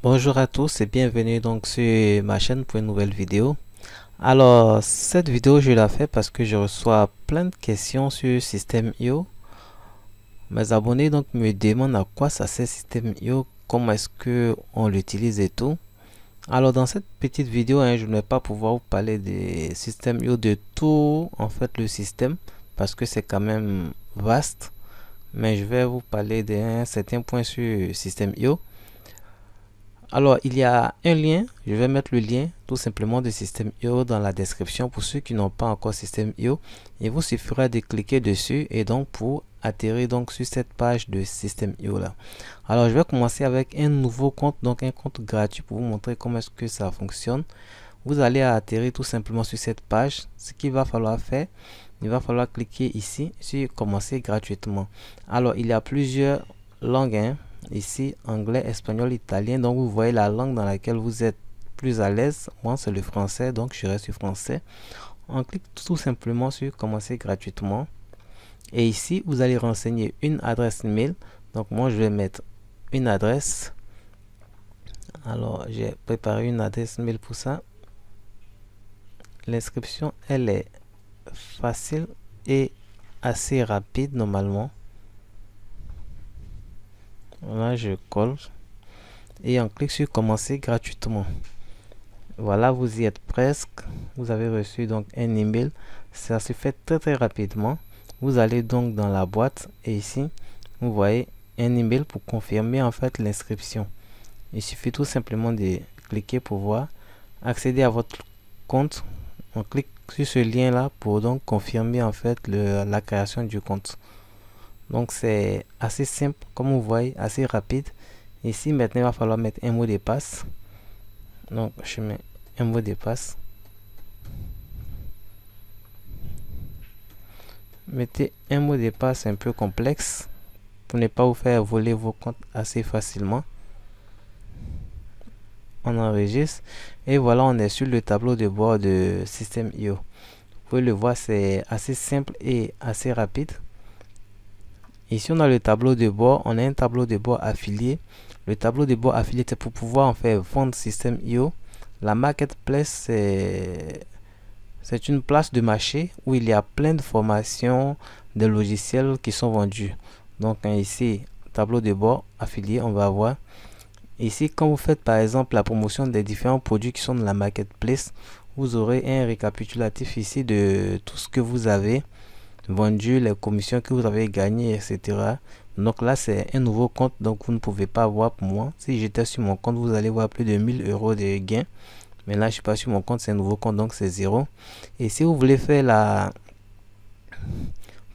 Bonjour à tous et bienvenue donc sur ma chaîne pour une nouvelle vidéo. Alors cette vidéo je la fais parce que je reçois plein de questions sur System.io. Mes abonnés donc me demandent à quoi ça sert System.io, comment est-ce que on l'utilise et tout. Alors dans cette petite vidéo je ne vais pas pouvoir vous parler de System.io, de tout en fait le système, parce que c'est quand même vaste, mais je vais vous parler d'un certain point sur System.io. Alors, il y a un lien, je vais mettre le lien tout simplement de System.io dans la description pour ceux qui n'ont pas encore System.io. Il vous suffira de cliquer dessus et donc pour atterrir donc sur cette page de System.io là. Alors, je vais commencer avec un nouveau compte, donc un compte gratuit pour vous montrer comment est-ce que ça fonctionne. Vous allez atterrir tout simplement sur cette page. Ce qu'il va falloir faire, il va falloir cliquer ici sur commencer gratuitement. Alors, il y a plusieurs langues, ici anglais, espagnol, italien. Donc vous voyez la langue dans laquelle vous êtes plus à l'aise. Moi c'est le français, donc je reste sur français. On clique tout simplement sur commencer gratuitement et ici vous allez renseigner une adresse mail. Donc moi je vais mettre une adresse. Alors j'ai préparé une adresse mail pour ça. L'inscription elle est facile et assez rapide normalement. Là je colle et on clique sur commencer gratuitement. Voilà, vous y êtes presque. Vous avez reçu donc un email. Ça se fait très rapidement. Vous allez donc dans la boîte et ici vous voyez un email pour confirmer en fait l'inscription. Il suffit tout simplement de cliquer pour voir accéder à votre compte. On clique sur ce lien là pour donc confirmer en fait la création du compte. Donc c'est assez simple, comme vous voyez, assez rapide. Ici maintenant il va falloir mettre un mot de passe. Donc je mets un mot de passe. Mettez un mot de passe un peu complexe pour ne pas vous faire voler vos comptes assez facilement. On enregistre et voilà, on est sur le tableau de bord de System.io. Vous pouvez le voir, c'est assez simple et assez rapide. Ici on a le tableau de bord, on a un tableau de bord affilié. Le tableau de bord affilié c'est pour pouvoir en fait vendre System.io. La marketplace c'est une place de marché où il y a plein de formations, de logiciels qui sont vendus. Donc ici tableau de bord affilié, on va voir ici quand vous faites par exemple la promotion des différents produits qui sont dans la marketplace, vous aurez un récapitulatif ici de tout ce que vous avez vendu, les commissions que vous avez gagnées, etc. Donc là c'est un nouveau compte, donc vous ne pouvez pas voir pour moi. Si j'étais sur mon compte, vous allez voir plus de 1000 € de gains, mais là je suis pas sur mon compte, c'est un nouveau compte, donc c'est 0. Et si vous voulez faire la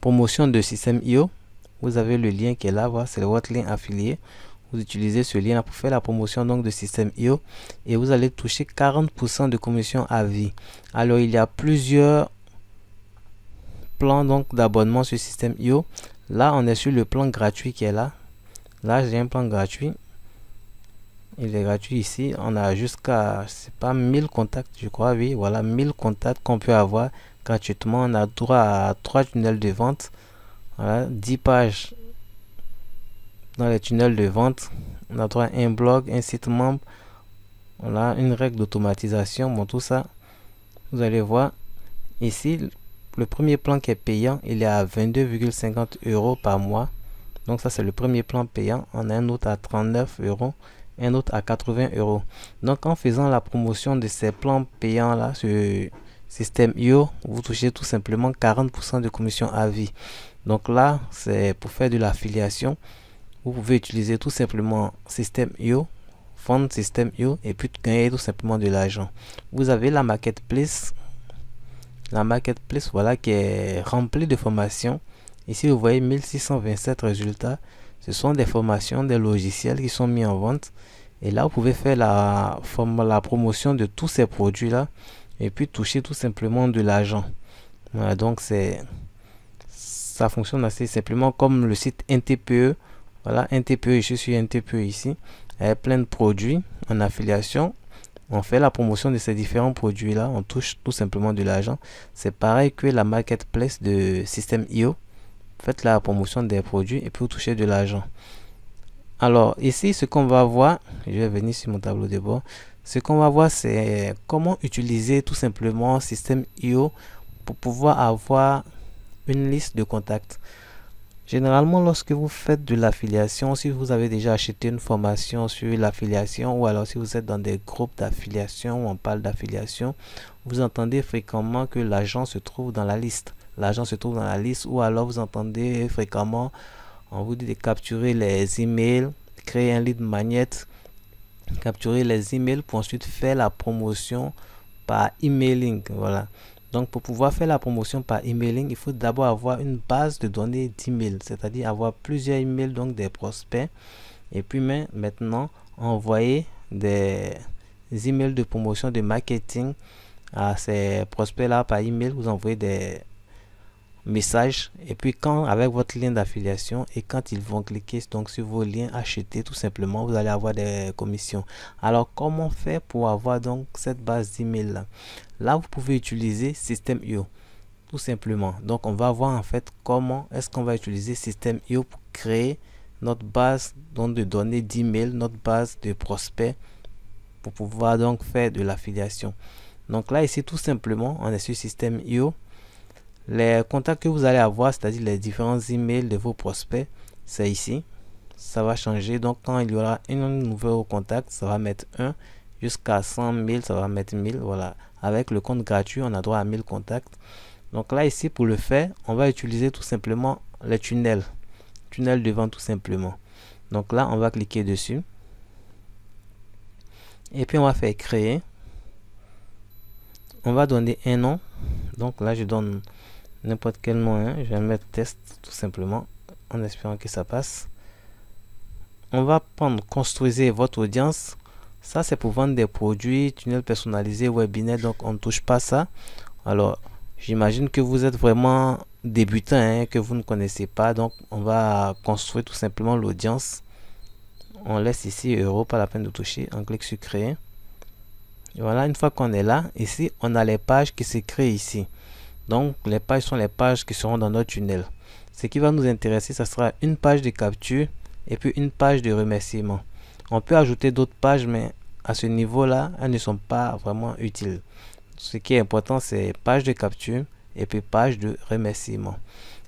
promotion de System.io, vous avez le lien qui est là, voilà, c'est votre lien affilié. Vous utilisez ce lien pour faire la promotion donc de System.io et vous allez toucher 40% de commission à vie. Alors il y a plusieurs plans donc d'abonnement sur System.io. Là on est sur le plan gratuit qui est là. Là j'ai un plan gratuit. Il est gratuit ici. On a jusqu'à, c'est pas 1000 contacts je crois, oui, voilà 1000 contacts qu'on peut avoir gratuitement. On a droit à 3 tunnels de vente. Voilà, 10 pages dans les tunnels de vente. On a droit à un blog, un site membre. On a une règle d'automatisation. Bon, tout ça, vous allez voir ici. Le premier plan qui est payant, il est à 22,50 € par mois. Donc ça c'est le premier plan payant. On a un autre à 39 €, un autre à 80 €. Donc en faisant la promotion de ces plans payants là sur System.io, vous touchez tout simplement 40% de commission à vie. Donc là c'est pour faire de l'affiliation. Vous pouvez utiliser tout simplement System.io, vendre System.io et puis gagner tout simplement de l'argent. Vous avez la marketplace. La marketplace, voilà, qui est remplie de formations. Ici, vous voyez 1627 résultats. Ce sont des formations, des logiciels qui sont mis en vente. Et là, vous pouvez faire la promotion de tous ces produits-là et puis toucher tout simplement de l'argent. Voilà, donc ça fonctionne assez simplement comme le site NTPE. Voilà, NTPE, je suis NTPE ici. Il y a plein de produits en affiliation. On fait la promotion de ces différents produits là, on touche tout simplement de l'argent. C'est pareil que la marketplace de System.io. Faites la promotion des produits et puis vous touchez de l'argent. Alors ici, ce qu'on va voir, je vais venir sur mon tableau de bord. Ce qu'on va voir, c'est comment utiliser tout simplement Systeme.io pour pouvoir avoir une liste de contacts. Généralement, lorsque vous faites de l'affiliation, si vous avez déjà acheté une formation sur l'affiliation ou alors si vous êtes dans des groupes d'affiliation où on parle d'affiliation, vous entendez fréquemment que l'agent se trouve dans la liste. L'agent se trouve dans la liste ou alors vous entendez fréquemment, on vous dit de capturer les emails, créer un lead magnet, capturer les emails pour ensuite faire la promotion par emailing. Voilà. Donc, pour pouvoir faire la promotion par emailing, il faut d'abord avoir une base de données d'email, c'est-à-dire avoir plusieurs emails, donc des prospects. Et puis maintenant, envoyer des emails de promotion, de marketing à ces prospects-là par email. Vous envoyez des messages. Et puis, avec votre lien d'affiliation et quand ils vont cliquer donc sur vos liens acheter, tout simplement, vous allez avoir des commissions. Alors, comment faire pour avoir donc cette base d'email là? Là, vous pouvez utiliser Systeme.io, tout simplement. Donc, on va voir en fait comment est-ce qu'on va utiliser Systeme.io pour créer notre base donc, de données d'email, notre base de prospects pour pouvoir donc faire de l'affiliation. Donc là, ici, tout simplement, on est sur Systeme.io. Les contacts que vous allez avoir, c'est-à-dire les différents emails de vos prospects, c'est ici. Ça va changer. Donc, quand il y aura un nouveau contact, ça va mettre 1. Jusqu'à 100 000, ça va mettre 1000. Voilà. Avec le compte gratuit, on a droit à 1000 contacts. Donc là, ici, pour le faire, on va utiliser tout simplement les tunnels. Tunnel de vente, tout simplement. Donc là, on va cliquer dessus. Et puis, on va faire créer. On va donner un nom. Donc là, je donne n'importe quel nom. Je vais mettre test, tout simplement, en espérant que ça passe. On va prendre construisez votre audience. Ça, c'est pour vendre des produits, tunnels personnalisés, webinaire, donc on ne touche pas ça. Alors, j'imagine que vous êtes vraiment débutant, que vous ne connaissez pas. Donc, on va construire tout simplement l'audience. On laisse ici euro, pas la peine de toucher. On clique sur créer. Et voilà, une fois qu'on est là, ici, on a les pages qui se créent ici. Donc, les pages sont les pages qui seront dans notre tunnel. Ce qui va nous intéresser, ça sera une page de capture et puis une page de remerciement. On peut ajouter d'autres pages, mais à ce niveau-là, elles ne sont pas vraiment utiles. Ce qui est important, c'est page de capture et puis page de remerciement.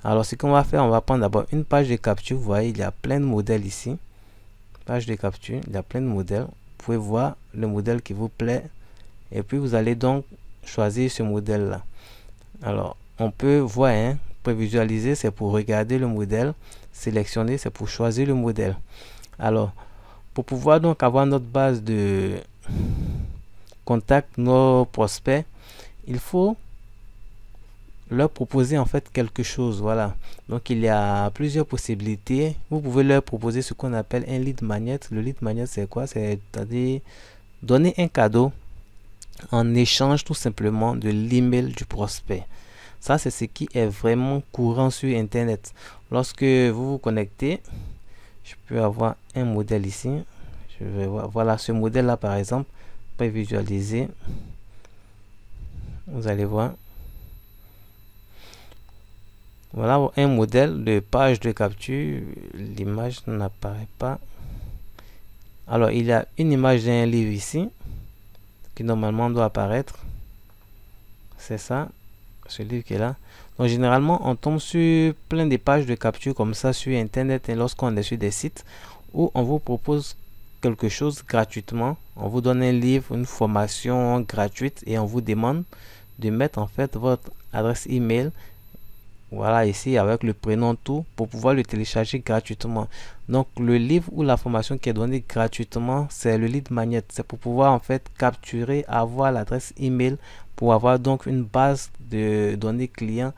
Alors, ce qu'on va faire, on va prendre d'abord une page de capture. Vous voyez, il y a plein de modèles ici. Page de capture, il y a plein de modèles. Vous pouvez voir le modèle qui vous plaît. Et puis, vous allez donc choisir ce modèle-là. Alors, on peut voir, pour visualiser, c'est pour regarder le modèle. Sélectionner, c'est pour choisir le modèle. Alors, pour pouvoir donc avoir notre base de contacts, nos prospects, il faut leur proposer en fait quelque chose. Voilà. Donc, il y a plusieurs possibilités. Vous pouvez leur proposer ce qu'on appelle un lead magnet. Le lead magnet, c'est quoi? C'est-à-dire donner un cadeau en échange tout simplement de l'email du prospect. Ça, c'est ce qui est vraiment courant sur Internet. Lorsque vous vous connectez, je peux avoir un modèle ici. Je vais voir. Voilà, ce modèle-là, par exemple, pour visualiser. Vous allez voir. Voilà un modèle de page de capture. L'image n'apparaît pas. Alors, il y a une image d'un livre ici qui normalement doit apparaître. C'est ça, ce livre qui est là. Donc, généralement, on tombe sur plein de pages de capture comme ça sur Internet et lorsqu'on est sur des sites où on vous propose quelque chose gratuitement. On vous donne un livre, une formation gratuite et on vous demande de mettre en fait votre adresse email. Voilà, ici avec le prénom tout pour pouvoir le télécharger gratuitement. Donc le livre ou la formation qui est donnée gratuitement, c'est le lead magnet. C'est pour pouvoir en fait capturer, avoir l'adresse email pour avoir donc une base de données clients.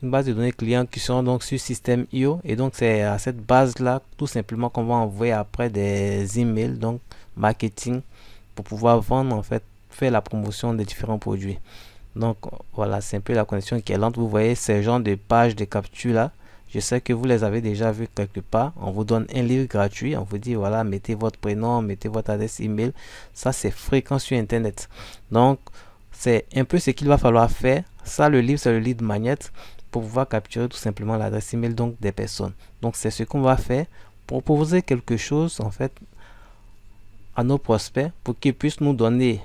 Une base de données clients qui sont donc sur Systeme.io. Et donc c'est à cette base là tout simplement qu'on va envoyer après des emails donc marketing pour pouvoir vendre en fait, faire la promotion des différents produits. Donc voilà, c'est un peu la connexion qui est lente. Vous voyez ces genres de pages de capture là. Je sais que vous les avez déjà vus quelque part. On vous donne un livre gratuit. On vous dit voilà, mettez votre prénom, mettez votre adresse email. Ça, c'est fréquent sur Internet. Donc, c'est un peu ce qu'il va falloir faire. Ça, le livre, c'est le lead magnet pour pouvoir capturer tout simplement l'adresse email donc des personnes. Donc, c'est ce qu'on va faire proposer quelque chose en fait à nos prospects pour qu'ils puissent nous donner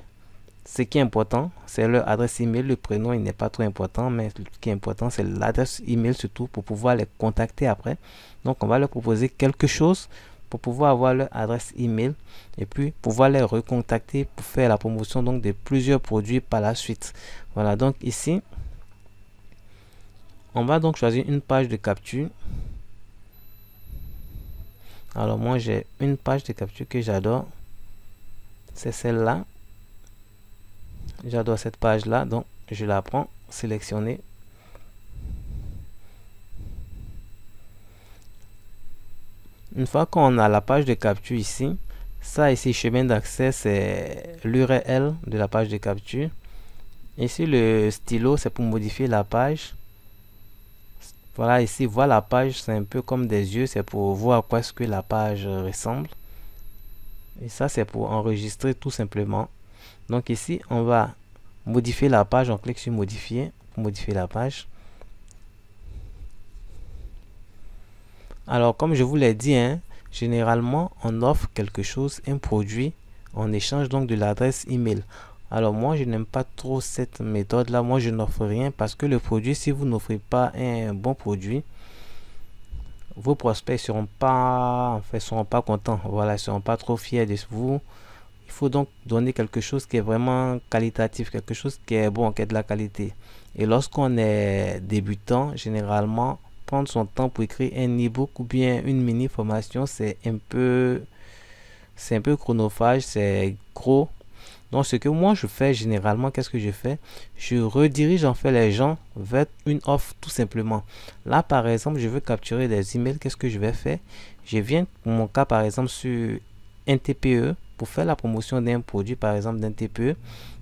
ce qui est important, c'est leur adresse email. Le prénom, il n'est pas trop important, mais ce qui est important, c'est l'adresse email surtout pour pouvoir les contacter après. Donc, on va leur proposer quelque chose pour pouvoir avoir leur adresse email et puis pouvoir les recontacter pour faire la promotion donc de plusieurs produits par la suite. Voilà, donc ici, on va donc choisir une page de capture. Alors, moi, j'ai une page de capture que j'adore. C'est celle-là. J'adore cette page là, donc je la prends, sélectionner. Une fois qu'on a la page de capture ici, ça ici, chemin d'accès, c'est l'URL de la page de capture. Ici, le stylo, c'est pour modifier la page. Voilà, ici, voir la page, c'est un peu comme des yeux, c'est pour voir à quoi est-ce que la page ressemble. Et ça, c'est pour enregistrer tout simplement. Donc ici, on va modifier la page. On clique sur modifier pour modifier la page. Alors, comme je vous l'ai dit, généralement, on offre quelque chose, un produit, en échange donc de l'adresse email. Alors, moi, je n'aime pas trop cette méthode-là. Moi, je n'offre rien parce que le produit, si vous n'offrez pas un bon produit, vos prospects seront pas contents. Voilà, ils seront pas trop fiers de vous. Il faut donc donner quelque chose qui est vraiment qualitatif, quelque chose qui est bon, qui a de la qualité. Et lorsqu'on est débutant, généralement, prendre son temps pour écrire un e-book ou bien une mini formation, c'est un peu chronophage, c'est gros. Donc, ce que moi je fais généralement, qu'est-ce que je fais? Je redirige en fait les gens vers une offre tout simplement. Là, par exemple, je veux capturer des emails. Qu'est-ce que je vais faire? Je viens, pour mon cas, par exemple, sur un TPE pour faire la promotion d'un produit, par exemple, d'un TPE,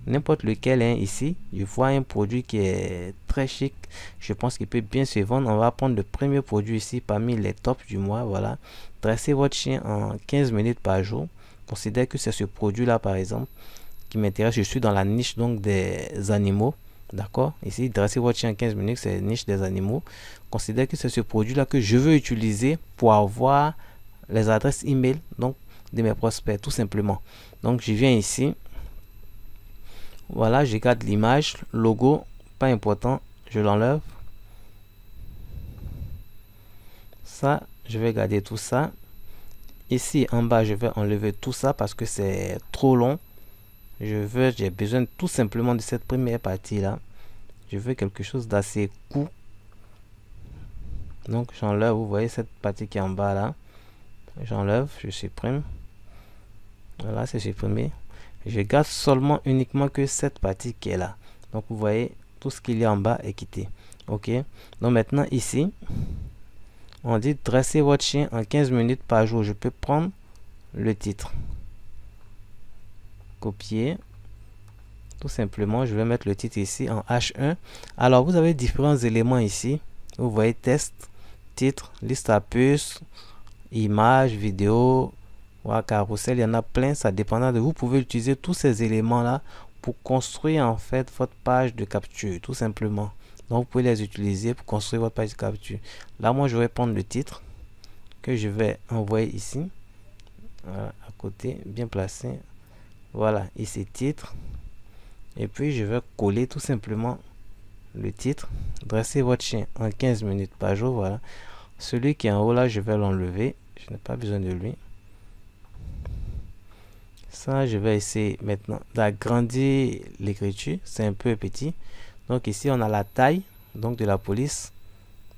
n'importe lequel ici. Je vois un produit qui est très chic. Je pense qu'il peut bien se vendre. On va prendre le premier produit ici parmi les tops du mois. Voilà. Dresser votre chien en 15 minutes par jour. Considère que c'est ce produit-là, par exemple, qui m'intéresse. Je suis dans la niche donc des animaux. D'accord? Ici, dresser votre chien en 15 minutes, c'est la niche des animaux. Considère que c'est ce produit-là que je veux utiliser pour avoir les adresses email donc de mes prospects, tout simplement. Donc, je viens ici. Voilà, je garde l'image, logo, pas important, je l'enlève. Ça, je vais garder tout ça. Ici, en bas, je vais enlever tout ça parce que c'est trop long. J'ai besoin tout simplement de cette première partie-là. Je veux quelque chose d'assez court. Donc, j'enlève, vous voyez cette partie qui est en bas là. J'enlève, je supprime. Voilà, c'est supprimé. Je garde uniquement que cette partie qui est là. Donc, vous voyez, tout ce qu'il y a en bas est quitté. Ok. Donc, maintenant, ici, on dit dresser votre chien en 15 minutes par jour. Je peux prendre le titre. Copier. Tout simplement, je vais mettre le titre ici en H1. Alors, vous avez différents éléments ici. Vous voyez test, titre, liste à puces, images, vidéo, voilà, carrousel, il y en a plein, ça dépendra de vous. Vous pouvez utiliser tous ces éléments-là pour construire en fait votre page de capture, tout simplement. Donc, vous pouvez les utiliser pour construire votre page de capture. Là, moi, je vais prendre le titre que je vais envoyer ici. Voilà, à côté, bien placé. Voilà, ici, titre. Et puis, je vais coller tout simplement le titre. Dresser votre chien en 15 minutes par jour. Voilà. Celui qui est en haut là, je vais l'enlever. Je n'ai pas besoin de lui. Ça, je vais essayer maintenant d'agrandir l'écriture. C'est un peu petit. Donc ici, on a la taille donc de la police.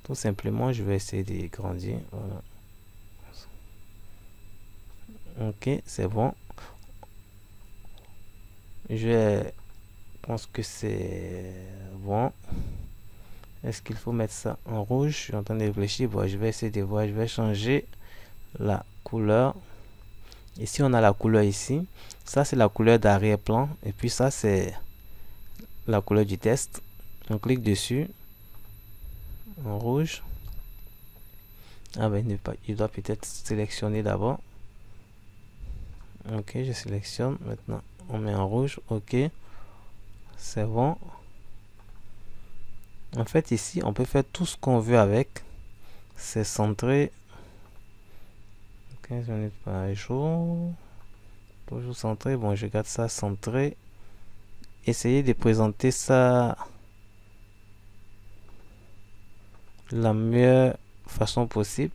Tout simplement, je vais essayer de grandir. Voilà. Ok, c'est bon. Je pense que c'est bon. Est-ce qu'il faut mettre ça en rouge? Je suis en train de réfléchir. Bon, je vais essayer de voir. Je vais changer la couleur. Ici, on a la couleur ici. Ça, c'est la couleur d'arrière-plan. Et puis ça, c'est la couleur du test. On clique dessus. En rouge. Ah ben, il doit peut-être sélectionner d'abord. Ok, je sélectionne. Maintenant, on met en rouge. Ok. C'est bon. En fait, ici, on peut faire tout ce qu'on veut avec. C'est centré. 15 minutes par jour. Toujours centré. Bon, je garde ça centré. Essayez de présenter ça de la meilleure façon possible.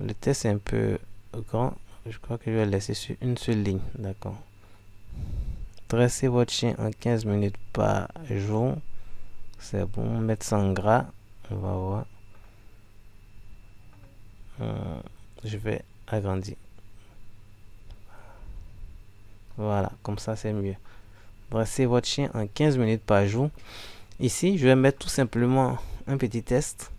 Le test est un peu grand. Je crois que je vais laisser sur une seule ligne. D'accord. Dressez votre chien en 15 minutes par jour. C'est bon. Mettre ça en gras. On va voir. Je vais agrandir. Voilà. Comme ça, c'est mieux. Dressez votre chien en 15 minutes par jour. Ici, je vais mettre tout simplement un petit test.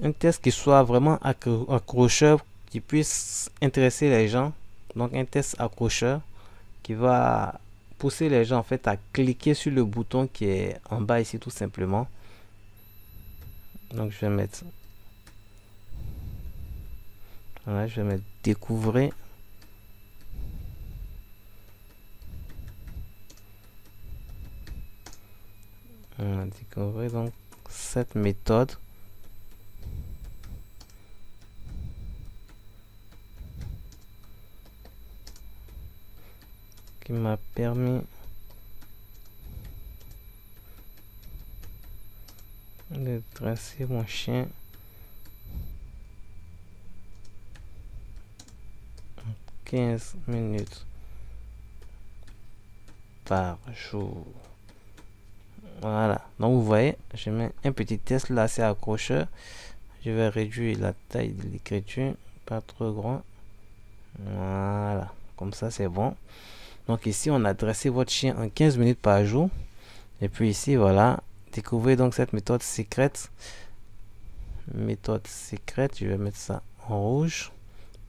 Un test qui soit vraiment accrocheur, qui puisse intéresser les gens. Donc un test accrocheur qui va pousser les gens en fait à cliquer sur le bouton qui est en bas ici tout simplement. Donc je vais mettre, voilà, je vais mettre découvrir. On va découvrir donc cette méthode. Qui m'a permis de dresser mon chien en 15 minutes par jour. Voilà, donc vous voyez, je mets un petit test là, c'est accrocheur. Je vais réduire la taille de l'écriture, pas trop grand. Voilà, comme ça c'est bon. Donc ici on a dressé votre chien en 15 minutes par jour. Et puis ici voilà, découvrez donc cette méthode secrète. Méthode secrète, je vais mettre ça en rouge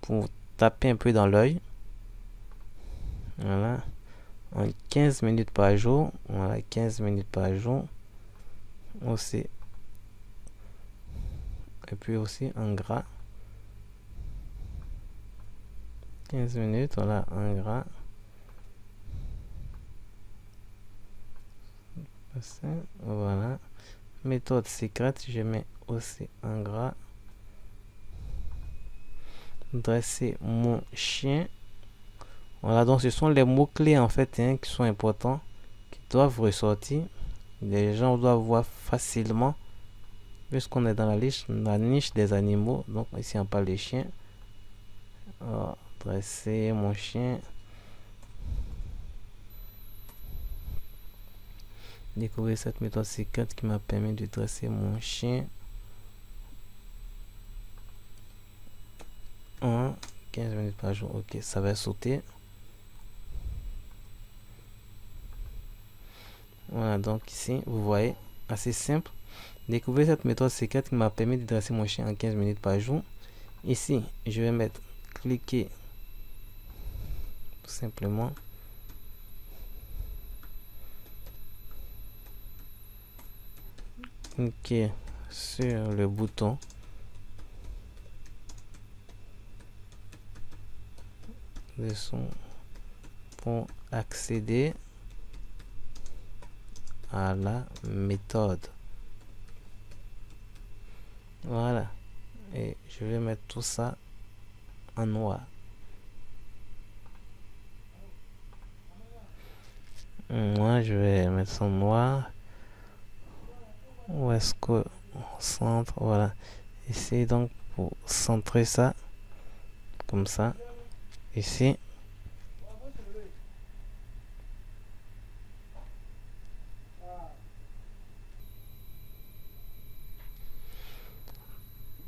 pour taper un peu dans l'œil. Voilà, en 15 minutes par jour. Voilà, 15 minutes par jour aussi. Et puis aussi en gras. 15 minutes, voilà, en gras. Voilà, méthode secrète, je mets aussi en gras. Dresser mon chien. Voilà, donc ce sont les mots clés en fait qui sont importants, qui doivent ressortir. Les gens doivent voir facilement, puisqu'on est dans la niche des animaux. Donc ici on parle des chiens. Alors, dresser mon chien. Découvrir cette méthode secrète qui m'a permis de dresser mon chien en 15 minutes par jour. Ok, ça va sauter. Voilà, donc ici, vous voyez, assez simple. Découvrir cette méthode secrète qui m'a permis de dresser mon chien en 15 minutes par jour. Ici, je vais mettre cliquer tout simplement. Cliquer sur le bouton de son pour accéder à la méthode. Voilà, et je vais mettre tout ça en noir. Moi je vais mettre ça en noir. Où est-ce que on centre? Voilà, ici donc pour centrer ça comme ça ici.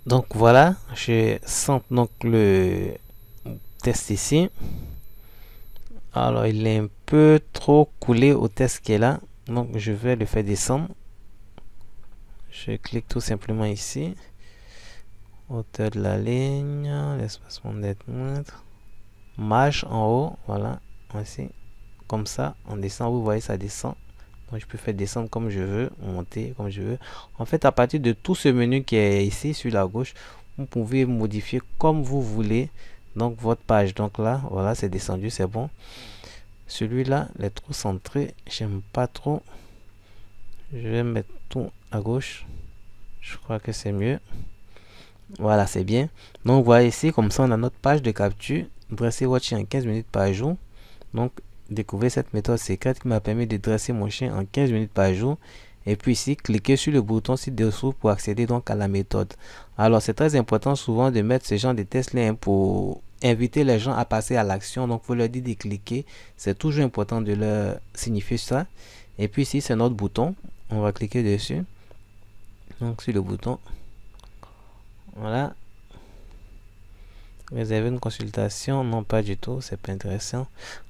Donc voilà, je centre donc le test ici. Alors il est un peu trop coulé au test qui est là, donc je vais le faire descendre. Je clique tout simplement ici, hauteur de la ligne, l'espacement d'être mètres, marge en haut, voilà, ainsi, comme ça, on descend, vous voyez ça descend. Donc je peux faire descendre comme je veux, monter comme je veux. En fait, à partir de tout ce menu qui est ici sur la gauche, vous pouvez modifier comme vous voulez donc votre page. Donc là, voilà, c'est descendu, c'est bon. Celui-là, il est trop centré, j'aime pas trop. Je vais mettre tout à gauche. Je crois que c'est mieux. Voilà, c'est bien. Donc, voilà ici, comme ça, on a notre page de capture. Dresser votre chien en 15 minutes par jour. Donc, découvrez cette méthode secrète qui m'a permis de dresser mon chien en 15 minutes par jour. Et puis ici, cliquez sur le bouton ci-dessous pour accéder donc à la méthode. Alors, c'est très important souvent de mettre ce genre de tests-là pour inviter les gens à passer à l'action. Donc, vous leur dites de cliquer. C'est toujours important de leur signifier ça. Et puis ici, c'est notre bouton. On va cliquer dessus. Donc, sur le bouton. Voilà. Réserver une consultation, non pas du tout, c'est pas intéressant.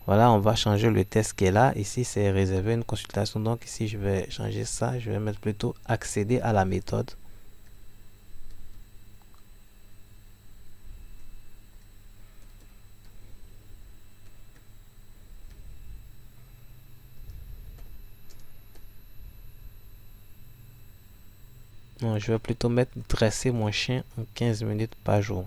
Voilà, on va changer le test qui est là. Ici, c'est réserver une consultation. Donc ici, je vais changer ça. Je vais mettre plutôt accéder à la méthode. Non, je vais plutôt mettre dresser mon chien en 15 minutes par jour.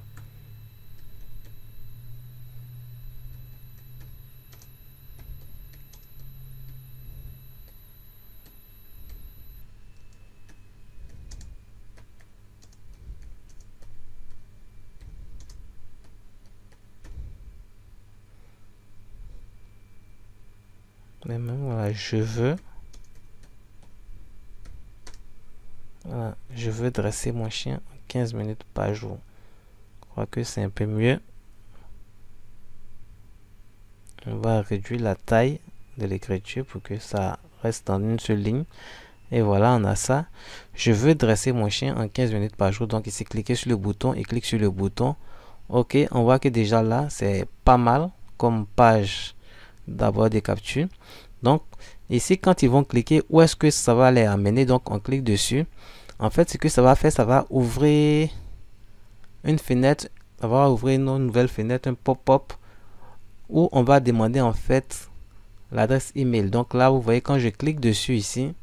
Même, voilà, je veux. Voilà, je veux dresser mon chien en 15 minutes par jour. Je crois que c'est un peu mieux. On va réduire la taille de l'écriture pour que ça reste en une seule ligne. Et voilà, on a ça. Je veux dresser mon chien en 15 minutes par jour. Donc ici, cliquez sur le bouton et clique sur le bouton. Ok, on voit que déjà là, c'est pas mal comme page d'avoir des captures. Donc ici, quand ils vont cliquer, où est-ce que ça va les amener? Donc on clique dessus. En fait, ce que ça va faire, ça va ouvrir une fenêtre. Ça va ouvrir une nouvelle fenêtre, un pop-up où on va demander en fait l'adresse email. Donc là, vous voyez, quand je clique dessus ici,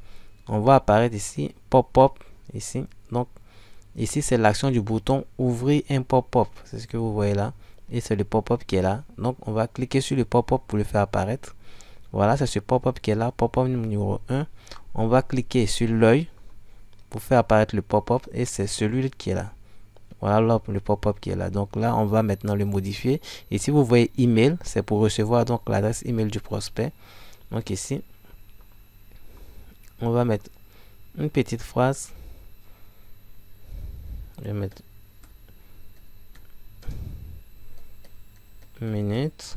on va apparaître ici pop-up ici. Donc ici, c'est l'action du bouton ouvrir un pop-up. C'est ce que vous voyez là. Et c'est le pop-up qui est là. Donc on va cliquer sur le pop-up pour le faire apparaître. Voilà, c'est ce pop-up qui est là. Pop-up numéro 1. On va cliquer sur l'œil pour faire apparaître le pop-up. Et c'est celui qui est là. Voilà là, le pop-up qui est là. Donc là, on va maintenant le modifier. Et si vous voyez email, c'est pour recevoir donc l'adresse email du prospect. Donc ici, on va mettre une petite phrase. Je vais mettre une minute.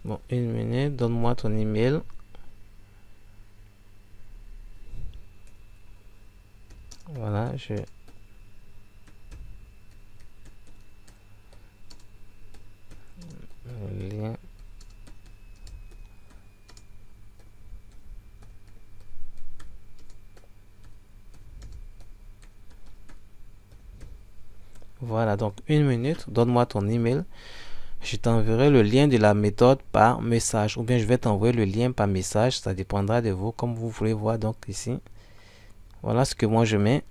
Bon, une minute, donne-moi ton email. Voilà, je... Le lien. Voilà, donc une minute, donne-moi ton email. Je t'enverrai le lien de la méthode par message, ou bien je vais t'envoyer le lien par message, ça dépendra de vous, comme vous voulez voir. Donc ici, voilà ce que moi je mets.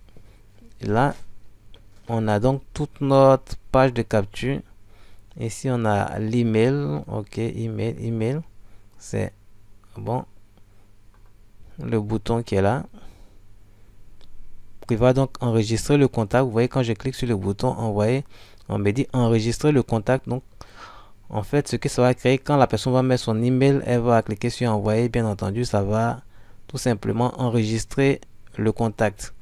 Et là, on a donc toute notre page de capture. Ici, on a l'email. Ok, email. C'est bon. Le bouton qui est là. Il va donc enregistrer le contact. Vous voyez, quand je clique sur le bouton envoyer, on me dit enregistrer le contact. Donc, en fait, ce que ça va créer, quand la personne va mettre son email, elle va cliquer sur envoyer. Bien entendu, ça va tout simplement enregistrer le contact.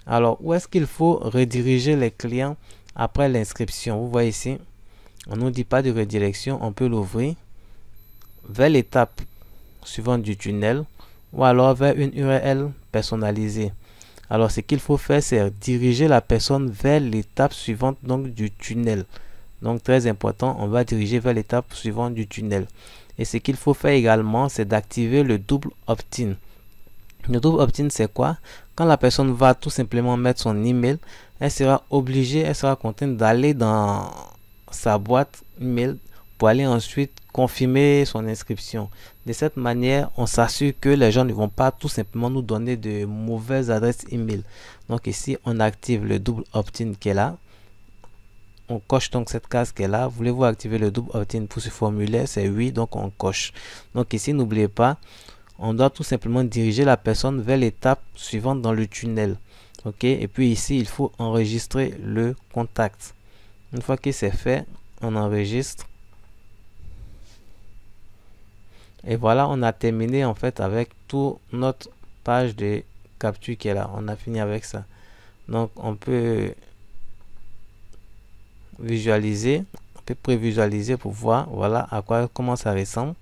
Alors, où est-ce qu'il faut rediriger les clients après l'inscription? Vous voyez ici, on ne nous dit pas de redirection. On peut l'ouvrir vers l'étape suivante du tunnel ou alors vers une URL personnalisée. Alors, ce qu'il faut faire, c'est diriger la personne vers l'étape suivante donc du tunnel. Donc, très important, on va diriger vers l'étape suivante du tunnel. Et ce qu'il faut faire également, c'est d'activer le double opt-in. Le double opt-in, c'est quoi? Quand la personne va tout simplement mettre son email, elle sera obligée, elle sera contrainte d'aller dans sa boîte email pour aller ensuite confirmer son inscription. De cette manière, on s'assure que les gens ne vont pas tout simplement nous donner de mauvaises adresses email. Donc ici, on active le double opt-in qui est là. On coche donc cette case qui est là. Voulez-vous activer le double opt-in pour ce formulaire? C'est oui, donc on coche. Donc ici, n'oubliez pas, on doit tout simplement diriger la personne vers l'étape suivante dans le tunnel. Ok, et puis ici, il faut enregistrer le contact. Une fois que c'est fait, on enregistre. Et voilà, on a terminé en fait avec toute notre page de capture qui est là. On a fini avec ça. Donc, on peut visualiser, on peut prévisualiser pour voir, voilà à quoi, comment ça ressemble.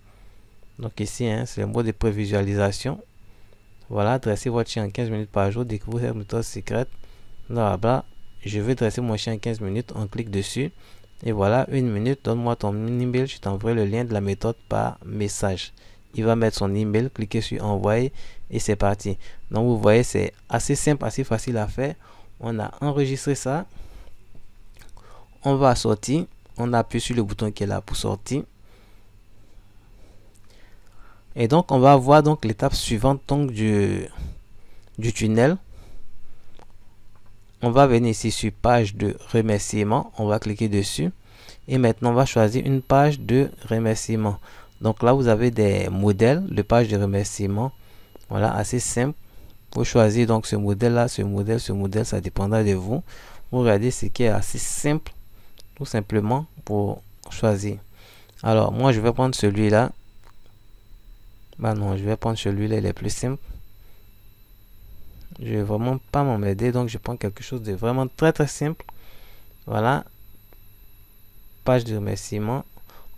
Donc ici, hein, c'est le mot de prévisualisation. Voilà, dresser votre chien en 15 minutes par jour, découvrir cette méthode secrète. Là, je vais dresser mon chien en 15 minutes, on clique dessus. Et voilà, 1 minute, donne-moi ton email, je t'envoie le lien de la méthode par message. Il va mettre son email, cliquez sur envoyer et c'est parti. Donc vous voyez, c'est assez simple, assez facile à faire. On a enregistré ça. On va sortir, on appuie sur le bouton qui est là pour sortir. Et donc on va voir donc l'étape suivante donc du tunnel. On va venir ici sur page de remerciement, on va cliquer dessus et maintenant on va choisir une page de remerciement. Donc là vous avez des modèles de page de remerciement, voilà, assez simple. Vous choisir donc ce modèle là, ce modèle, ça dépendra de vous. Vous regardez ce qui est assez simple, tout simplement pour choisir. Alors moi je vais prendre celui-là. Bah non, je vais prendre celui-là, il est plus simple. Je vais vraiment pas m'emmerder, donc je prends quelque chose de vraiment très simple. Voilà, page de remerciement.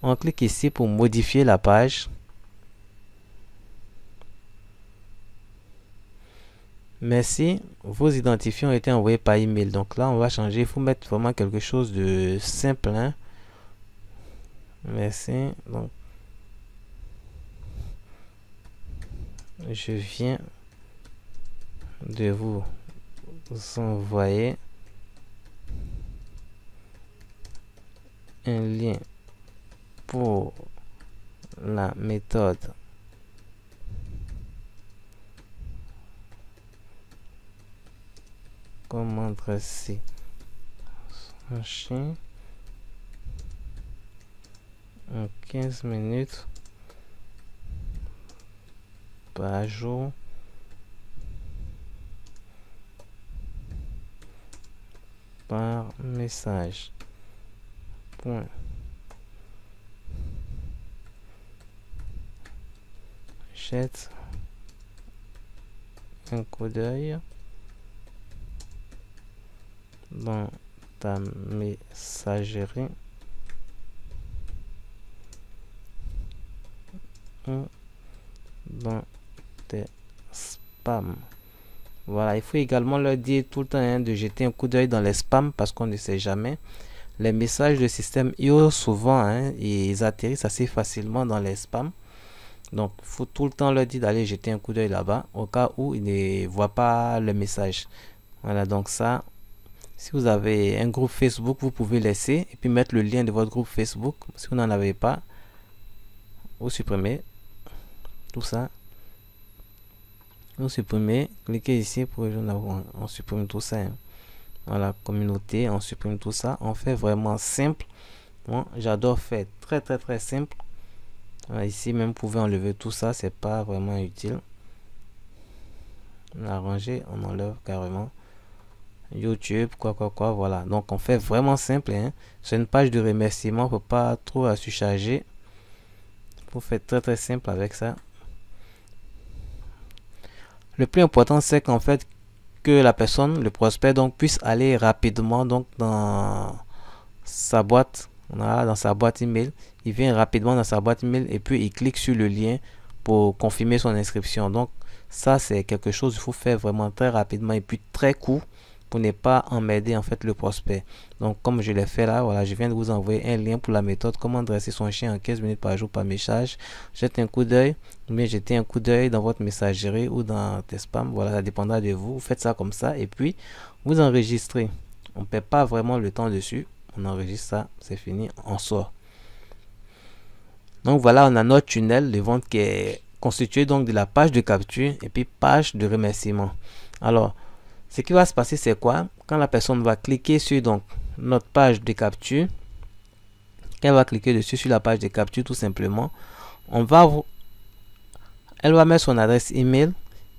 On clique ici pour modifier la page. Merci, vos identifiants ont été envoyés par email. Donc là, on va changer, il faut mettre vraiment quelque chose de simple, hein. Merci. Donc, je viens de vous envoyer un lien pour la méthode comment dresser un chien en 15 minutes par jour par message. Point. Jette un coup d'œil dans ta messagerie ou dans tes spams. Voilà, il faut également leur dire tout le temps, hein, de jeter un coup d'œil dans les spams parce qu'on ne sait jamais. Les messages de système IO, souvent, hein, ils atterrissent assez facilement dans les spams. Donc, il faut tout le temps leur dire d'aller jeter un coup d'œil là-bas au cas où ils ne voient pas le message. Voilà, donc ça, si vous avez un groupe Facebook, vous pouvez laisser et puis mettre le lien de votre groupe Facebook. Si vous n'en avez pas, vous supprimez tout ça. Vous supprimez, cliquez ici pour on supprime tout ça, hein. Voilà, communauté, on supprime tout ça. On fait vraiment simple. Bon, j'adore faire très simple. Voilà, ici même vous pouvez enlever tout ça, c'est pas vraiment utile. On a rangé, on enlève carrément. YouTube, quoi, voilà. Donc on fait vraiment simple, hein. C'est une page de remerciement, faut pas trop à surcharger. Faut faire très simple avec ça. Le plus important, c'est qu'en fait, que la personne, le prospect, donc puisse aller rapidement donc dans sa boîte, voilà, dans sa boîte email. Il vient rapidement dans sa boîte email et puis il clique sur le lien pour confirmer son inscription. Donc ça, c'est quelque chose qu'il faut faire vraiment très rapidement et puis très court pour ne pas emmerder en fait le prospect. Donc comme je l'ai fait là, voilà, je viens de vous envoyer un lien pour la méthode comment dresser son chien en 15 minutes par jour par message. Jetez un coup d'œil, mais jetez un coup d'œil dans votre messagerie ou dans tes spams, voilà, ça dépendra de vous. Vous faites ça comme ça et puis vous enregistrez. On ne perd pas vraiment le temps dessus, on enregistre ça, c'est fini, on sort. Donc voilà, on a notre tunnel de vente qui est constitué donc de la page de capture et puis page de remerciement. Alors, ce qui va se passer, c'est quoi? Quand la personne va cliquer sur donc notre page de capture, elle va cliquer dessus sur la page de capture tout simplement, elle va mettre son adresse email.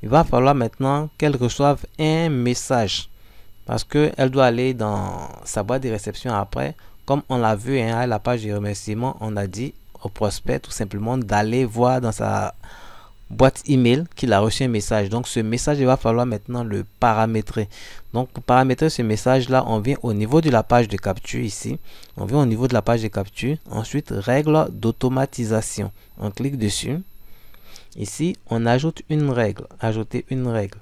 Il va falloir maintenant qu'elle reçoive un message parce qu'elle doit aller dans sa boîte de réception après. Comme on l'a vu à la page de remerciement, on a dit au prospect tout simplement d'aller voir dans sa boîte email qu'il a reçu un message. Donc ce message, il va falloir maintenant le paramétrer. Donc pour paramétrer ce message là, on vient au niveau de la page de capture ici. On vient au niveau de la page de capture. Ensuite, règles d'automatisation. On clique dessus. Ici, on ajoute une règle. Ajouter une règle.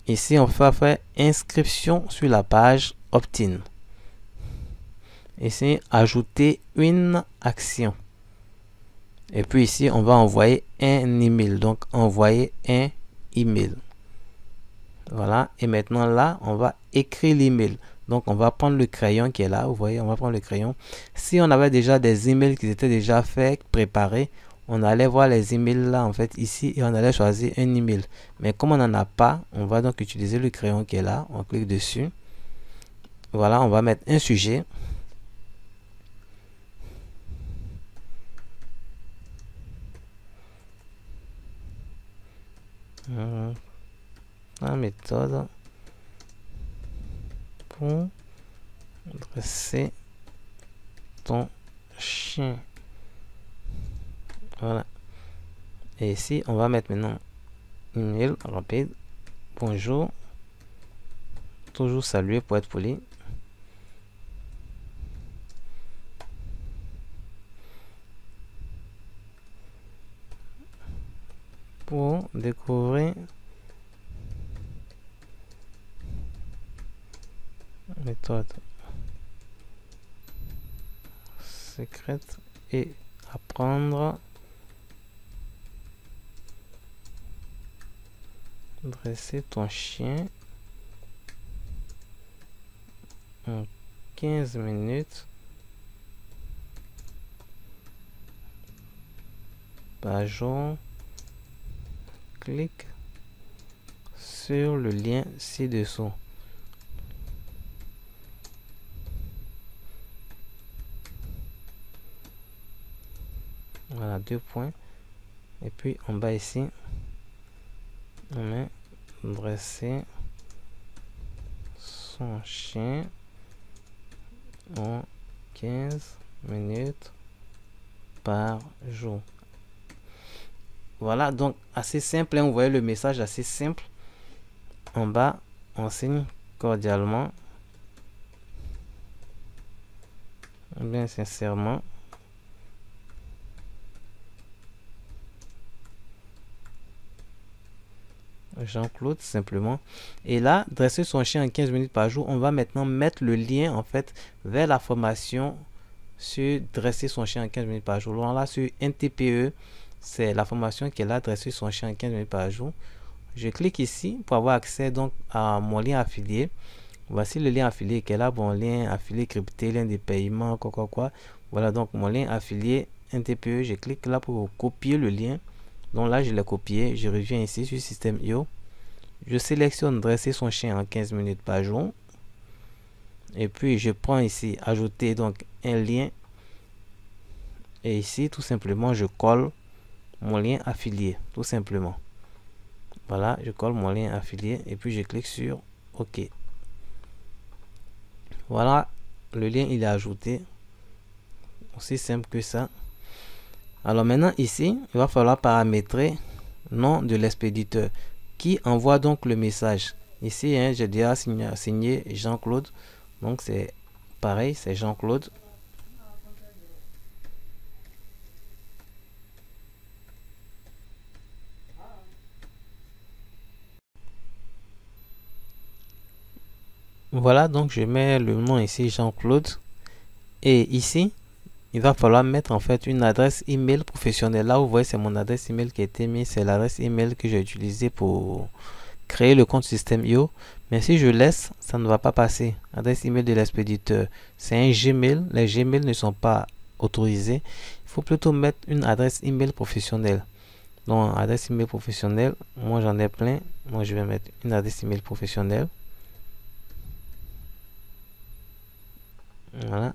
Ici, on va faire inscription sur la page opt-in. Ici, ajouter une action. Et puis ici, on va envoyer un email. Donc, envoyer un email. Voilà. Et maintenant, là, on va écrire l'email. Donc, on va prendre le crayon qui est là. Vous voyez, on va prendre le crayon. Si on avait déjà des emails qui étaient déjà faits, préparés, on allait voir les emails là, en fait, ici. Et on allait choisir un email. Mais comme on n'en a pas, on va donc utiliser le crayon qui est là. On clique dessus. Voilà, on va mettre un sujet. La méthode pour dresser ton chien. Voilà. Et ici, on va mettre maintenant email rapide. Bonjour. Toujours saluer pour être poli. Pour découvrir méthode secrète et apprendre dresser ton chien en 15 minutes par jour. Clique sur le lien ci-dessous. Voilà, 2 points. Et puis en bas ici, on met dresser son chien en 15 minutes par jour. Voilà, donc assez simple, hein, vous voyez le message assez simple. En bas, on signe cordialement, bien sincèrement. Jean-Claude simplement. Et là, dresser son chien en 15 minutes par jour, on va maintenant mettre le lien en fait vers la formation sur dresser son chien en 15 minutes par jour. Là, sur NTPE, c'est la formation qui est là, dresser son chien en 15 minutes par jour. Je clique ici pour avoir accès donc à mon lien affilié. Voici le lien affilié qui est là, bon lien affilié crypté, lien de paiement, quoi. Voilà donc mon lien affilié NTPE. Je clique là pour copier le lien. Donc là, je l'ai copié. Je reviens ici sur Système.io. Je sélectionne dresser son chien en 15 minutes par jour. Et puis, je prends ici, ajouter donc un lien. Et ici, tout simplement, je colle mon lien affilié. Tout simplement. Voilà, je colle mon lien affilié. Et puis, je clique sur OK. Voilà, le lien, il est ajouté. Aussi simple que ça. Alors maintenant ici, il va falloir paramétrer nom de l'expéditeur qui envoie donc le message. Ici, hein, j'ai déjà signé Jean-Claude. Donc c'est pareil, c'est Jean-Claude. Voilà, donc je mets le nom ici Jean-Claude. Et ici, il va falloir mettre en fait une adresse email professionnelle. Là, vous voyez, c'est mon adresse email qui a été mise. C'est l'adresse email que j'ai utilisée pour créer le compte Système.io. Mais si je laisse, ça ne va pas passer. Adresse email de l'expéditeur, c'est un Gmail. Les Gmail ne sont pas autorisé, il faut plutôt mettre une adresse email professionnelle. Donc, adresse email professionnelle, moi j'en ai plein. Moi, je vais mettre une adresse email professionnelle. Voilà.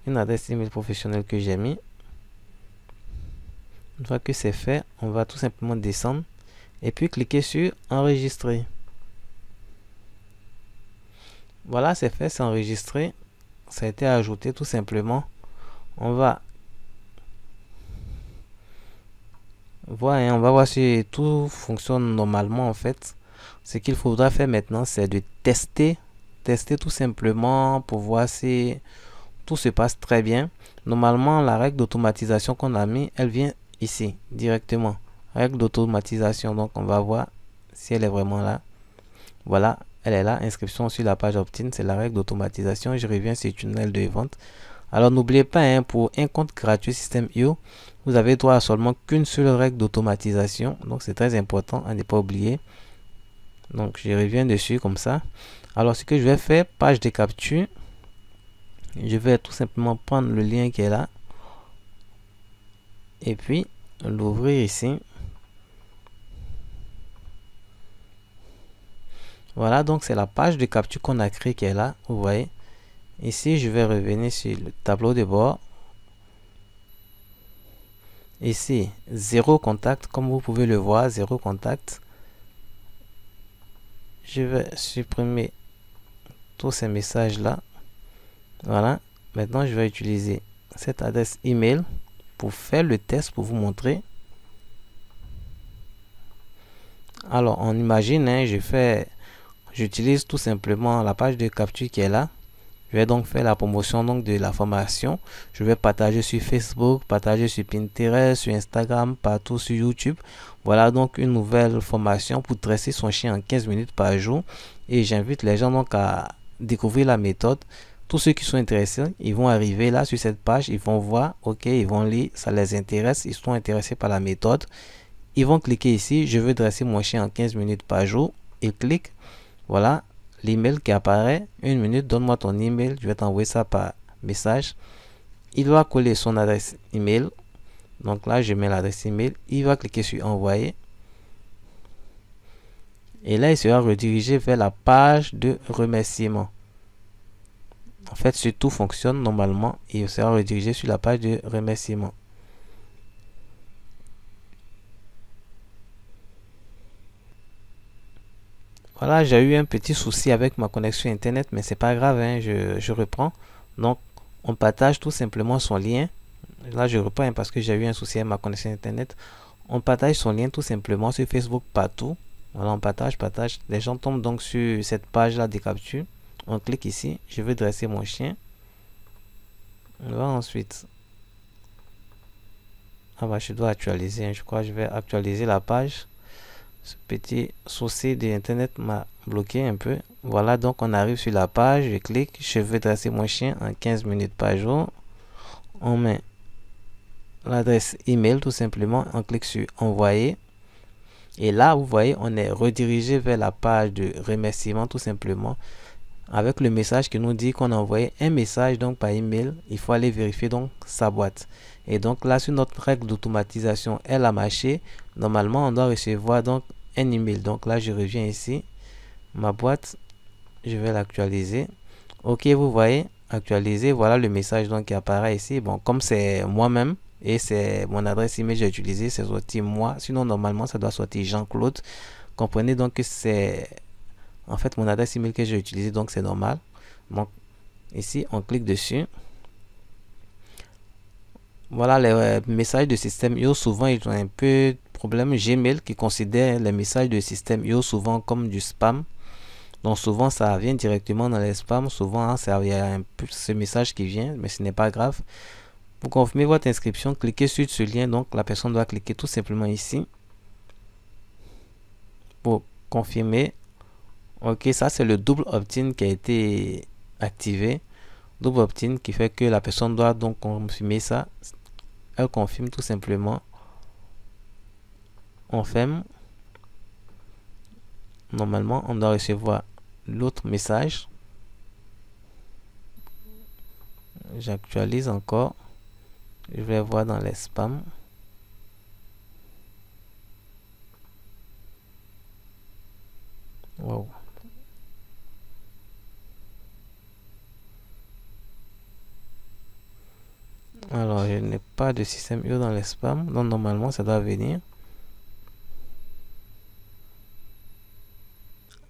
Une adresse email professionnelle que j'ai mis. Une fois que c'est fait, on va tout simplement descendre et puis cliquer sur enregistrer. Voilà, c'est fait, c'est enregistré. Ça a été ajouté tout simplement. On va voir si tout fonctionne normalement en fait. Ce qu'il faudra faire maintenant, c'est de tester tout simplement pour voir si tout se passe très bien. Normalement, la règle d'automatisation qu'on a mis, elle vient ici directement. Règle d'automatisation, donc on va voir si elle est vraiment là. Voilà, elle est là. Inscription sur la page opt-in, c'est la règle d'automatisation. Je reviens sur tunnel de vente. Alors n'oubliez pas, pour un compte gratuit Systeme.io, vous avez droit à seulement qu'une seule règle d'automatisation. Donc c'est très important à ne pas oublier. Donc je reviens dessus comme ça. Alors ce que je vais faire, page de capture. Je vais tout simplement prendre le lien qui est là. Et puis l'ouvrir ici. Voilà, donc c'est la page de capture qu'on a créée qui est là. Vous voyez. Ici, je vais revenir sur le tableau de bord. Ici, 0 contact, comme vous pouvez le voir, 0 contact. Je vais supprimer tous ces messages-là. Voilà. Maintenant, je vais utiliser cette adresse email pour faire le test pour vous montrer. Alors, on imagine, j'utilise tout simplement la page de capture qui est là. Je vais donc faire la promotion de la formation. Je vais partager sur Facebook, partager sur Pinterest, sur Instagram, partout sur YouTube. Voilà donc une nouvelle formation pour dresser son chien en 15 minutes par jour. Et j'invite les gens donc à découvrir la méthode. Tous ceux qui sont intéressés, ils vont arriver là sur cette page, ils vont voir, ok, ils vont lire, ça les intéresse, ils sont intéressés par la méthode. Ils vont cliquer ici, je veux dresser mon chien en 15 minutes par jour. Ils cliquent, voilà. L'email qui apparaît, 1 minute, donne-moi ton email, je vais t'envoyer ça par message. Il va coller son adresse email. Donc là, je mets l'adresse email. Il va cliquer sur envoyer. Et là, il sera redirigé vers la page de remerciement. En fait, si tout fonctionne normalement, il sera redirigé sur la page de remerciement. Voilà, j'ai eu un petit souci avec ma connexion internet, mais c'est pas grave, je reprends. Donc, on partage tout simplement son lien. Là, je reprends parce que j'ai eu un souci avec ma connexion internet. On partage son lien tout simplement sur Facebook partout. Voilà, on partage. Les gens tombent donc sur cette page-là des captures. On clique ici. Je veux dresser mon chien. On va ensuite. Ah bah, je dois actualiser. Je crois que je vais actualiser la page. Ce petit souci d'internet m'a bloqué un peu. Voilà, donc on arrive sur la page. Je clique. Je veux dresser mon chien en 15 minutes par jour. On met l'adresse email tout simplement. On clique sur envoyer. Et là, vous voyez, on est redirigé vers la page de remerciement tout simplement. Avec le message qui nous dit qu'on a envoyé un message donc par email. Il faut aller vérifier donc sa boîte. Et donc là, sur notre règle d'automatisation, elle a marché. Normalement, on doit recevoir donc un email. Donc là, je reviens ici. Ma boîte, je vais l'actualiser. Ok, vous voyez, actualiser. Voilà le message donc qui apparaît ici. Bon, comme c'est moi-même et c'est mon adresse email que j'ai utilisé, c'est sorti moi. Sinon, normalement, ça doit sortir Jean-Claude. Comprenez donc que c'est en fait mon adresse email que j'ai utilisé, donc c'est normal. Donc ici, on clique dessus. Voilà, les messages de Systeme.io, souvent ils ont un peu de problème. Gmail qui considère les messages de Systeme.io souvent comme du spam. Donc souvent ça vient directement dans les spams. Souvent il y a un peu ce message qui vient, mais ce n'est pas grave. Pour confirmer votre inscription, cliquez sur ce lien. Donc la personne doit cliquer tout simplement ici pour confirmer. Ok, ça c'est le double opt-in qui a été activé. Double opt-in qui fait que la personne doit donc confirmer ça. Elle confirme tout simplement. On ferme. Normalement, on doit recevoir l'autre message. J'actualise encore. Je vais voir dans les spams. Wow. Alors, je n'ai pas de système IO dans les spams. Donc, normalement, ça doit venir.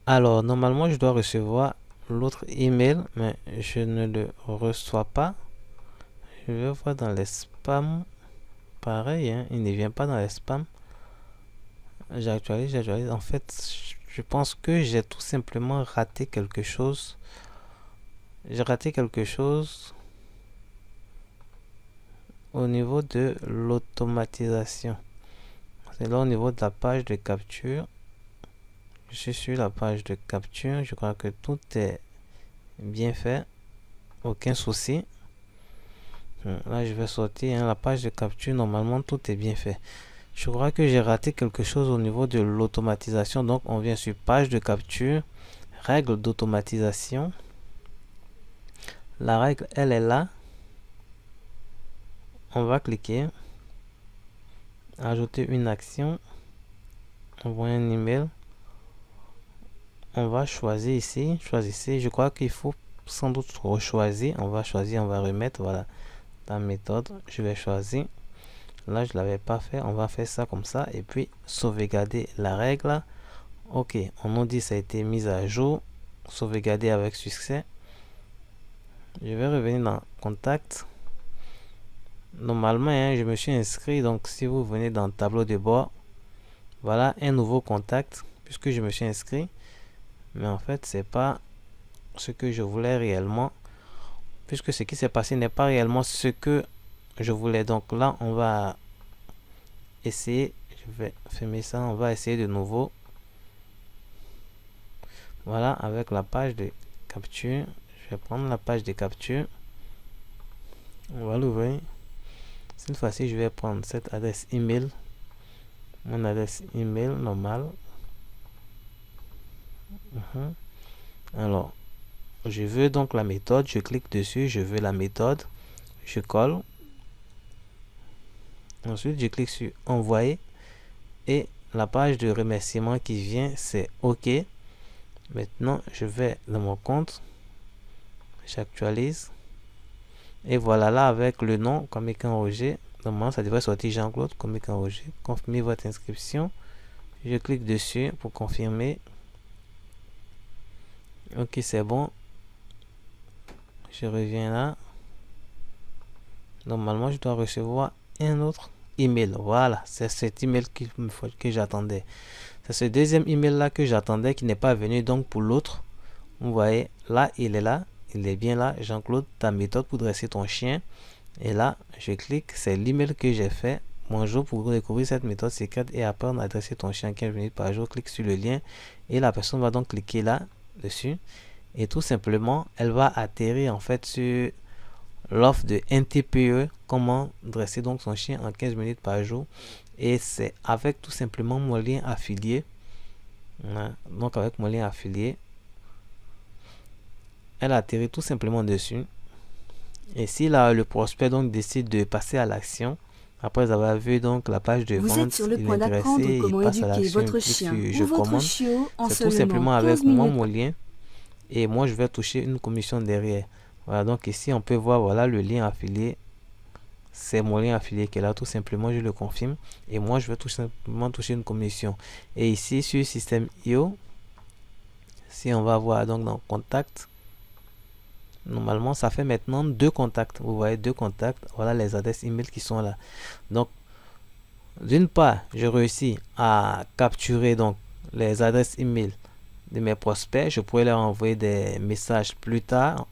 Alors, normalement, je dois recevoir l'autre email, mais je ne le reçois pas. Je vais voir dans les spams. Pareil, hein, il ne vient pas dans les spams. J'actualise. En fait, je pense que j'ai tout simplement raté quelque chose. J'ai raté quelque chose au niveau de l'automatisation. C'est là au niveau de la page de capture. Je suis sur la page de capture. Je crois que tout est bien fait. Aucun souci. Là, je vais sortir. Hein, la page de capture, normalement, tout est bien fait. Je crois que j'ai raté quelque chose au niveau de l'automatisation. Donc, on vient sur page de capture. Règle d'automatisation. La règle, elle est là. On va cliquer. Ajouter une action. Envoyer un email. On va choisir ici. Choisissez. Je crois qu'il faut sans doute choisir. On va choisir. On va remettre. Voilà. Dans méthode. Je vais choisir. Là, je ne l'avais pas fait. On va faire ça comme ça. Et puis, sauvegarder la règle. Ok. On nous dit ça a été mis à jour. Sauvegarder avec succès. Je vais revenir dans contact. Normalement, hein, je me suis inscrit. Donc, si vous venez dans le tableau de bord, voilà un nouveau contact puisque je me suis inscrit. Mais en fait, c'est pas ce que je voulais réellement. Puisque ce qui s'est passé n'est pas réellement ce que je voulais. Donc là, on va essayer. Je vais fermer ça. On va essayer de nouveau. Voilà, avec la page de capture. Je vais prendre la page de capture. On va l'ouvrir. Cette fois-ci, je vais prendre cette adresse email. Mon adresse email normale. Alors, je veux donc la méthode. Je clique dessus. Je veux la méthode. Je colle. Ensuite, je clique sur envoyer. Et la page de remerciement qui vient, c'est OK. Maintenant, je vais dans mon compte. J'actualise. Et voilà, là, avec le nom, Communicant Roger. Normalement, ça devrait sortir Jean-Claude, Communicant Roger. Confirmez votre inscription. Je clique dessus pour confirmer. Ok, c'est bon. Je reviens là. Normalement, je dois recevoir un autre email. Voilà, c'est cet email que j'attendais. C'est ce deuxième email là que j'attendais qui n'est pas venu. Donc, pour l'autre, vous voyez, là, il est là. Il est bien là. Jean-Claude, ta méthode pour dresser ton chien. Et là, je clique. C'est l'email que j'ai fait. Bonjour, pour découvrir cette méthode secrète et apprendre à dresser ton chien 15 minutes par jour, clique sur le lien. Et la personne va donc cliquer là, dessus. Et tout simplement, elle va atterrir en fait sur l'offre de NTPE, comment dresser donc son chien en 15 minutes par jour. Et c'est avec tout simplement mon lien affilié. Donc avec mon lien affilié, elle atterrit tout simplement dessus. Et si là, le prospect donc décide de passer à l'action, après avoir vu donc la page de vente, sur le point d'apprendre comment éduquer votre chien ou votre chiot en c'est tout simplement avec moi mon lien. Et moi, je vais toucher une commission derrière. Voilà, donc ici, on peut voir, voilà, le lien affilié. C'est mon lien affilié qui est là, tout simplement, je le confirme. Et moi, je vais tout simplement toucher une commission. Et ici, sur Système IO, si on va voir donc dans Contact, normalement, ça fait maintenant 2 contacts. Vous voyez, 2 contacts. Voilà les adresses email qui sont là. Donc, d'une part, je réussis à capturer donc les adresses email de mes prospects. Je pourrais leur envoyer des messages plus tard.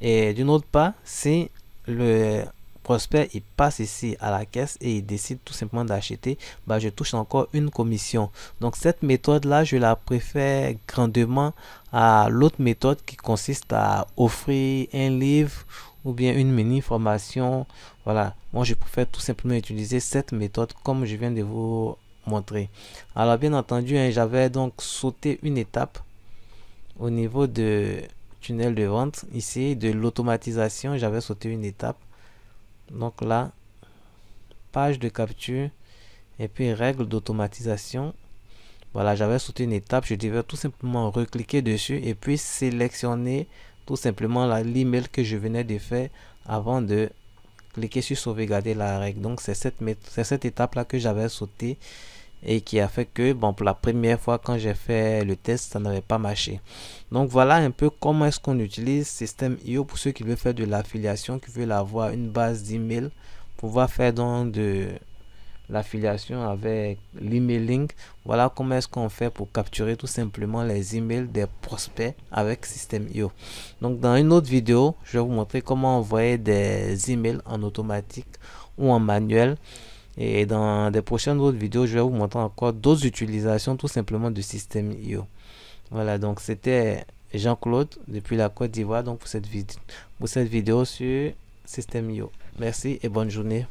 Et d'une autre part, si le prospect il passe ici à la caisse et il décide tout simplement d'acheter, bah, je touche encore une commission. Donc cette méthode là, je la préfère grandement à l'autre méthode qui consiste à offrir un livre ou bien une mini formation. Voilà, moi je préfère tout simplement utiliser cette méthode comme je viens de vous montrer. Alors bien entendu, hein, j'avais donc sauté une étape au niveau de tunnel de vente. Ici, de l'automatisation, j'avais sauté une étape. Donc là, page de capture et puis règles d'automatisation. Voilà, j'avais sauté une étape. Je devais tout simplement recliquer dessus et puis sélectionner tout simplement l'email que je venais de faire avant de cliquer sur sauvegarder la règle. Donc c'est cette étape là que j'avais sauté et qui a fait que, bon, pour la première fois quand j'ai fait le test, ça n'avait pas marché. Donc voilà un peu comment est-ce qu'on utilise System.io pour ceux qui veulent faire de l'affiliation, qui veulent avoir une base d'email, pouvoir faire donc de l'affiliation avec l'emailing. Voilà comment est-ce qu'on fait pour capturer tout simplement les emails des prospects avec System.io. Donc dans une autre vidéo, je vais vous montrer comment envoyer des emails en automatique ou en manuel. Et dans des prochaines autres vidéos, je vais vous montrer encore d'autres utilisations tout simplement de System.io. Voilà, donc c'était Jean-Claude depuis la Côte d'Ivoire donc pour cette vidéo sur System.io. Merci et bonne journée.